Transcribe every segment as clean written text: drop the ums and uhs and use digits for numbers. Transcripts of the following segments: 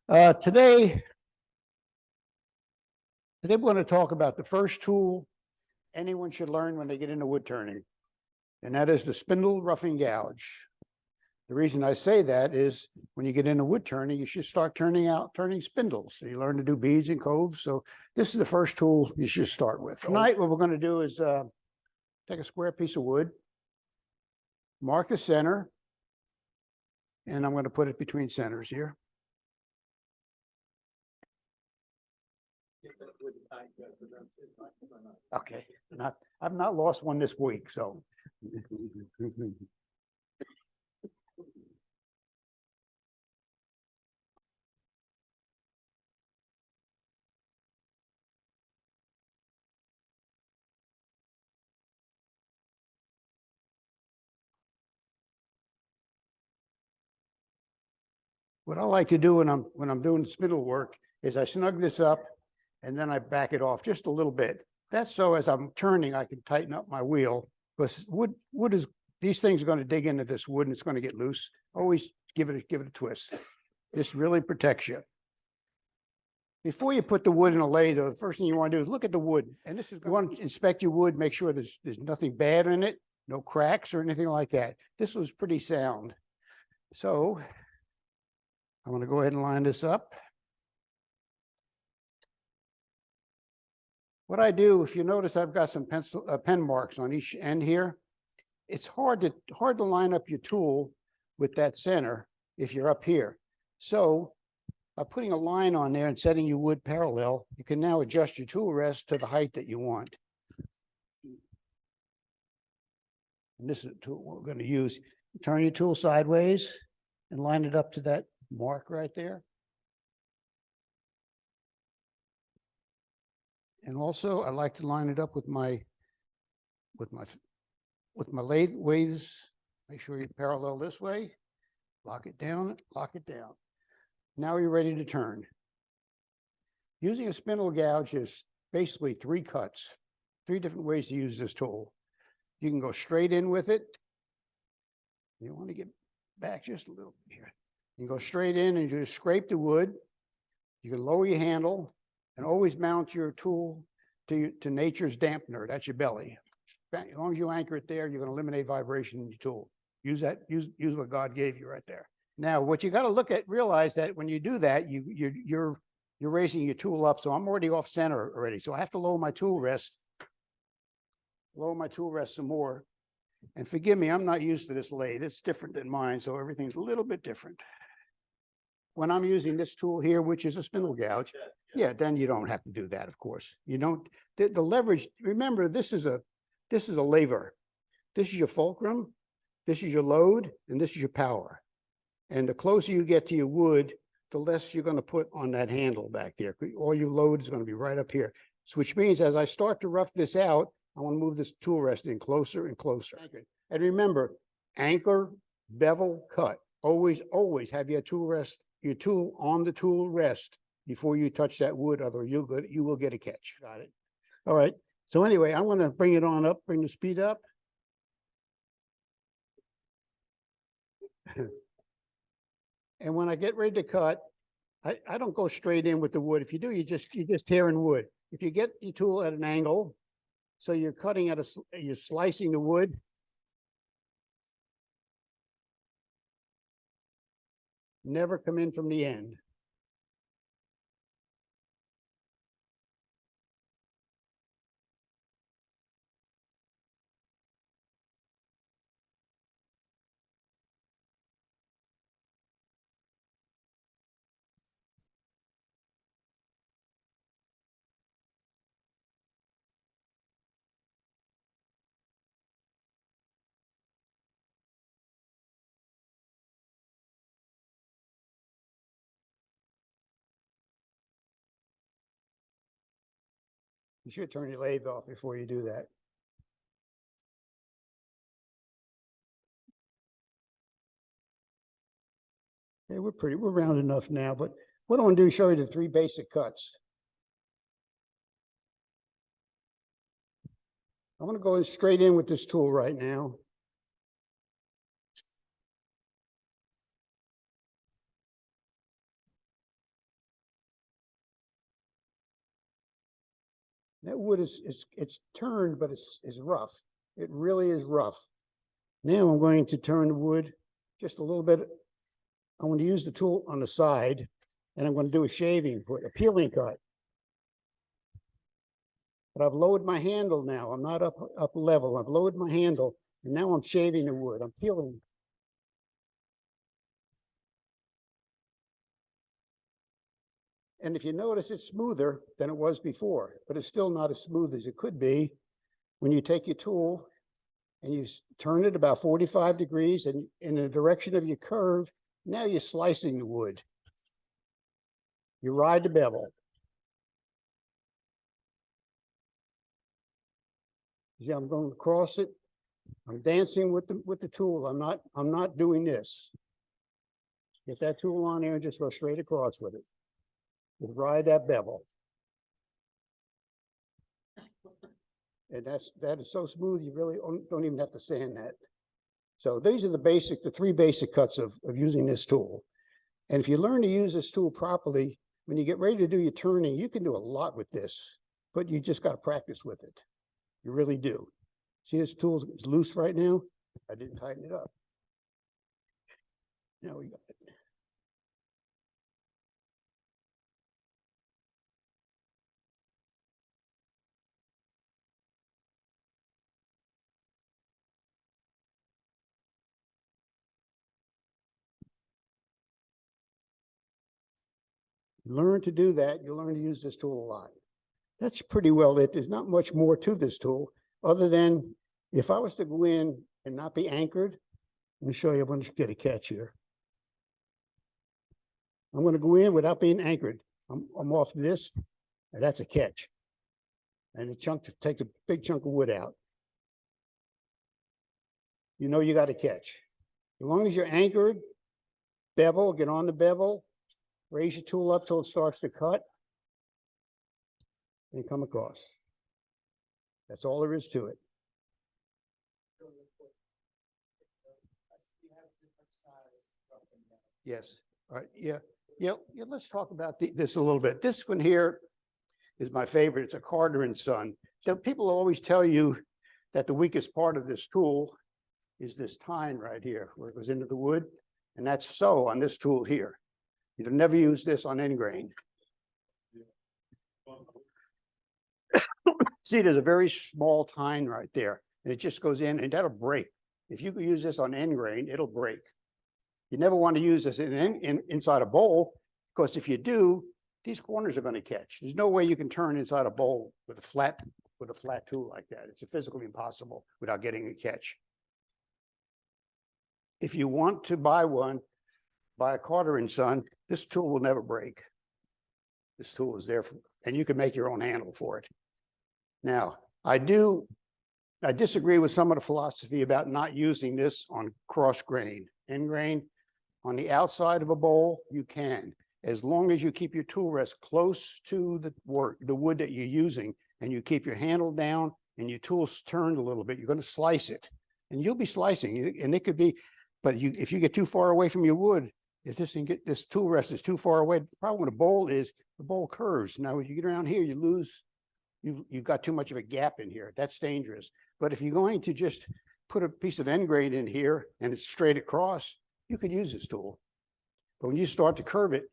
Today we're going to talk about the first tool anyone should learn when they get into wood turning, and that is the spindle roughing gouge. The reason I say that is when you get into wood turning, you should start turning spindles. So you learn to do beads and coves. So this is the first tool you should start with. Tonight, what we're going to do is take a square piece of wood, mark the center, and I'm going to put it between centers here. Okay, I've not lost one this week, so. What I like to do when I'm doing spindle work is I snug this up and then I back it off just a little bit. That's so as I'm turning, I can tighten up my wheel, because wood is, these things are going to dig into this wood and it's going to get loose. Always give it a twist. This really protects you. Before you put the wood in a lathe, the first thing you want to do is look at the wood. And this is, you want to inspect your wood, make sure there's nothing bad in it, no cracks or anything like that. This was pretty sound. So I'm going to go ahead and line this up. What I do, if you notice, I've got some pen marks on each end here. It's hard to line up your tool with that center if you're up here. So by putting a line on there and setting your wood parallel, you can now adjust your tool rest to the height that you want. And this is the tool we're going to use. Turn your tool sideways and line it up to that mark right there. And also I like to line it up with my lathes. Make sure you parallel this way, lock it down, lock it down. Now you're ready to turn. Using a spindle gouge is basically three cuts, three different ways to use this tool. You can go straight in with it. You want to get back just a little bit here. You can go straight in and just scrape the wood. You can lower your handle and always mount your tool to nature's dampener. That's your belly. As long as you anchor it there, you're going to eliminate vibration in your tool. Use that. Use what God gave you right there. Now, what you got to look at, realize that when you do that, you're raising your tool up. So I'm already off center already. So I have to lower my tool rest. Lower my tool rest some more. And forgive me, I'm not used to this lathe. It's different than mine, so everything's a little bit different. When I'm using this tool here, which is a spindle gouge, yeah, then you don't have to do that, of course. You don't, the leverage, remember, this is a lever. This is your fulcrum, this is your load, and this is your power. And the closer you get to your wood, the less you're going to put on that handle back there. All your load is going to be right up here. So which means as I start to rough this out, I want to move this tool rest in closer and closer. And remember, anchor, bevel, cut. Always have your tool rest, your tool on the tool rest before you touch that wood, otherwise you will get a catch. Got it? All right. So anyway, I'm going to bring it on up, bring the speed up. And when I get ready to cut, I don't go straight in with the wood. If you do, you're just tearing wood. If you get your tool at an angle, so you're cutting at you're slicing the wood. Never come in from the end. You should turn your lathe off before you do that. Okay, we're round enough now, but what I want to do is show you the three basic cuts. I'm going to go straight in with this tool right now. That wood it's turned, but it's rough. It really is rough. Now I'm going to turn the wood just a little bit. I'm going to use the tool on the side, and I'm going to do a shaving, a peeling cut. But I've lowered my handle now. I'm not up level. I've lowered my handle, and now I'm shaving the wood. I'm peeling. And if you notice, it's smoother than it was before, but it's still not as smooth as it could be when you take your tool and you turn it about 45 degrees and in the direction of your curve. Now you're slicing the wood. You ride the bevel. See, I'm going across it. I'm dancing with the tool. I'm not doing this. Get that tool on there and just go straight across with it. Just ride that bevel. And that is so smooth, you really don't even have to sand that. So these are the three basic cuts of using this tool. And if you learn to use this tool properly, when you get ready to do your turning, you can do a lot with this, but you just got to practice with it. You really do. See, this tool is loose right now. I didn't tighten it up. Now we got it. Learn to do that. You'll learn to use this tool a lot. That's pretty well it. There's not much more to this tool other than if I was to go in and not be anchored. Let me show you. I'm going to get a catch here. I'm going to go in without being anchored. I'm off this, and that's a catch. And takes a big chunk of wood out. You know you got a catch. As long as you're anchored, bevel, get on the bevel, raise your tool up till it starts to cut, and come across. That's all there is to it. Yes. All right. Yeah. Let's talk about this a little bit. This one here is my favorite. It's a Carter and Son. People always tell you that the weakest part of this tool is this tine right here, where it goes into the wood, and that's so on this tool here. You'll never use this on end grain. See, there's a very small tine right there, and it just goes in, and that'll break. If you could use this on end grain, it'll break. You never want to use this inside a bowl, because if you do, these corners are going to catch. There's no way you can turn inside a bowl with a flat tool like that. It's physically impossible without getting a catch. If you want to buy one, buy a Carter and Son. This tool will never break. This tool is there, and you can make your own handle for it. Now, I disagree with some of the philosophy about not using this on cross grain. End grain, on the outside of a bowl, you can, as long as you keep your tool rest close to the wood that you're using, and you keep your handle down and your tool's turned a little bit. You're going to slice it, and you'll be slicing, and it could be. But if you get too far away from your wood, if this tool rest is too far away, the problem with a bowl is the bowl curves. Now, when you get around here, you've got too much of a gap in here. That's dangerous. But if you're going to just put a piece of end grain in here and it's straight across, you could use this tool. But when you start to curve it,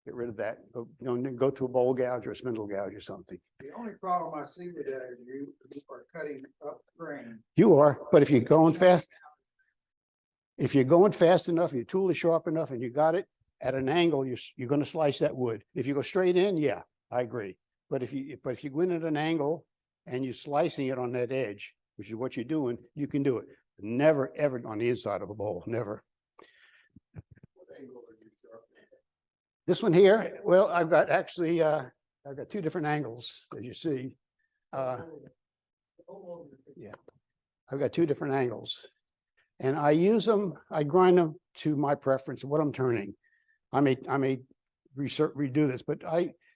get rid of that. Go to a bowl gouge or a spindle gouge or something. The only problem I see with that is you are cutting up grain. You are, but if you're going fast, enough, your tool is sharp enough, and you got it at an angle, you're going to slice that wood. If you go straight in, yeah, I agree. But if you go in at an angle and you're slicing it on that edge, which is what you're doing, you can do it. Never, ever on the inside of a bowl, never. What angle are you sharpening? This one here, well, I've got two different angles, as you see. Yeah, I've got two different angles. And I grind them to my preference of what I'm turning. I may redo this, but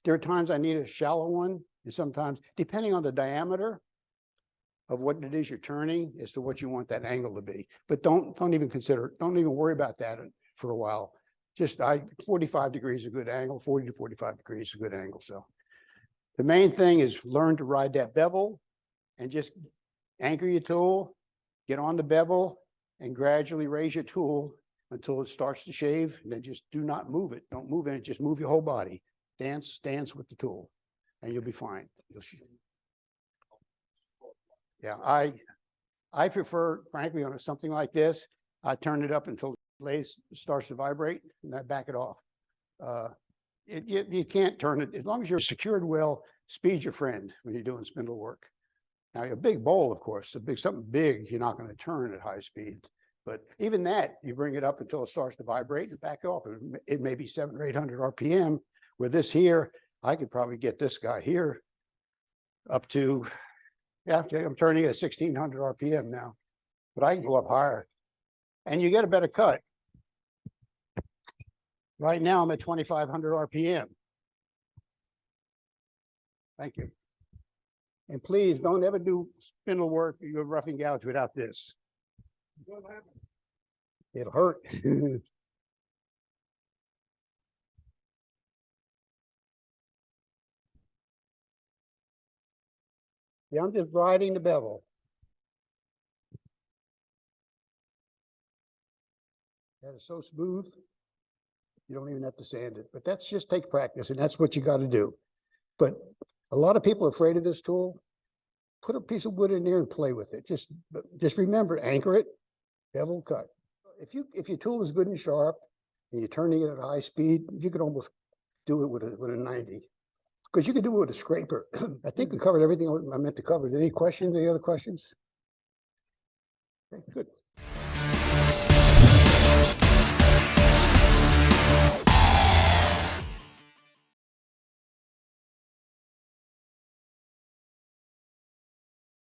there are times I need a shallow one, and sometimes, depending on the diameter of what it is you're turning, as to what you want that angle to be. But don't even worry about that for a while. 45 degrees is a good angle, 40 to 45 degrees is a good angle. So The main thing is learn to ride that bevel and just anchor your tool, get on the bevel and gradually raise your tool until it starts to shave. And then just do not move it. Don't move it. Just move your whole body. Dance with the tool and you'll be fine. Yeah, I prefer, frankly, on something like this, I turn it up until the blade starts to vibrate and I back it off. You can't turn it, as long as you're secured well, speed's your friend when you're doing spindle work. Now, a big bowl, of course, something big, you're not going to turn at high speed. But even that, you bring it up until it starts to vibrate and back it off. It may be 700 or 800 RPM. With this here, I could probably get this guy here up to, yeah, I'm turning it at 1600 RPM now, but I can go up higher. And you get a better cut. Right now, I'm at 2500 RPM. Thank you. And please don't ever do spindle work, your roughing gouge without this. It'll hurt. Yeah, I'm just riding the bevel. That is so smooth. You don't even have to sand it, but that's just take practice, and that's what you got to do. But a lot of people are afraid of this tool. Put a piece of wood in there and play with it. Just remember, anchor it, bevel, cut. If your tool is good and sharp, and you're turning it at high speed, you could almost do it with a 90. Because you could do it with a scraper. I think we covered everything I meant to cover. Any questions? Any other questions? Okay, good.